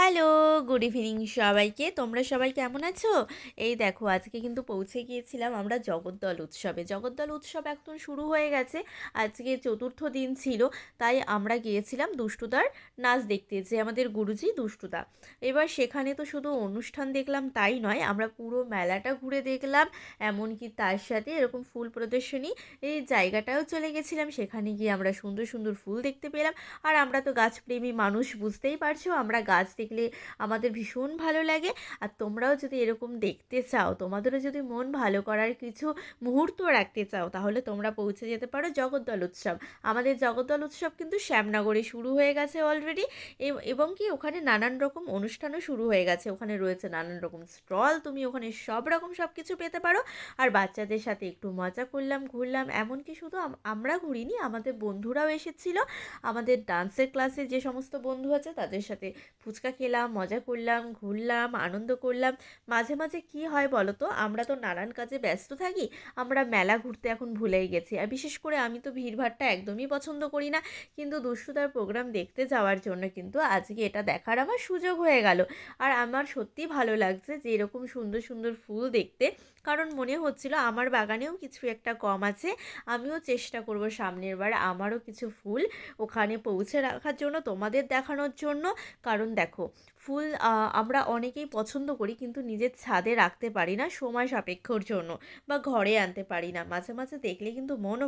Hello, good evening সবাইকে। তোমরা সবাই কেমন আছো? এই দেখো আজকে কিন্তু পৌঁছে গিয়েছিলাম আমরা জগদ্দল উৎসবে। জগদ্দল উৎসব এখন শুরু হয়ে গেছে। আজকে চতুর্থ দিন ছিল, তাই আমরা গিয়েছিলাম দুষ্টুদার নাচ দেখতে, যে আমাদের গুরুজি দুষ্টুদা। এবার সেখানে তো শুধু অনুষ্ঠান দেখলাম তাই নয়, আমরা পুরো মেলাটা ঘুরে দেখলাম। এমনকি তার সাথে এরকম ফুল প্রদর্শনী এই জায়গাটাও চলে গেছিলাম। সেখানে গিয়ে আমরা সুন্দর সুন্দর ফুল দেখতে পেলাম। আর আমরা তো গাছপ্রেমী মানুষ, বুঝতেই পারছো, আমরা গাছ দেখলে আমাদের ভীষণ ভালো লাগে। আর তোমরাও যদি এরকম দেখতে চাও, তোমাদেরও যদি মন ভালো করার কিছু মুহূর্ত রাখতে চাও, তাহলে তোমরা পৌঁছে যেতে পারো জগদ্দল উৎসব। আমাদের জগদ্দল উৎসব কিন্তু শ্যামনগরে শুরু হয়ে গেছে অলরেডি, এবং কি ওখানে নানান রকম অনুষ্ঠানও শুরু হয়ে গেছে। ওখানে রয়েছে নানান রকম স্টল, তুমি ওখানে সব রকম সব কিছু পেতে পারো। আর বাচ্চাদের সাথে একটু মজা করলাম, ঘুরলাম। এমনকি শুধু আমরা ঘুরিনি, আমাদের বন্ধুরাও এসেছিলো। আমাদের ডান্সের ক্লাসে যে সমস্ত বন্ধু আছে তাদের সাথে ফুচকা খেলাম, মজা করলাম, ঘুরলাম, আনন্দ করলাম। মাঝে মাঝে কি হয় বলো তো, আমরা তো নানান কাজে ব্যস্ত থাকি, আমরা মেলা ঘুরতে এখন ভুলেই গেছি। আর বিশেষ করে আমি তো ভিড়ভাড়টা একদমই পছন্দ করি না, কিন্তু দুষ্টুদার প্রোগ্রাম দেখতে যাওয়ার জন্য কিন্তু আজকে এটা দেখার আমার সুযোগ হয়ে গেল। আর আমার সত্যিই ভালো লাগছে যে এরকম সুন্দর সুন্দর ফুল দেখতে, কারণ মনে হচ্ছিল আমার বাগানেও কিছু একটা কম আছে। আমিও চেষ্টা করব সামনের বার আমারও কিছু ফুল ওখানে পৌঁছে রাখার জন্য, তোমাদের দেখানোর জন্য। কারণ দেখো, ফুল আমরা অনেকেই পছন্দ করি, কিন্তু নিজের ছাদে রাখতে পারি না সময় সাপেক্ষর জন্য, বা ঘরে আনতে পারি না। মাঝে মাঝে দেখলে কিন্তু মনও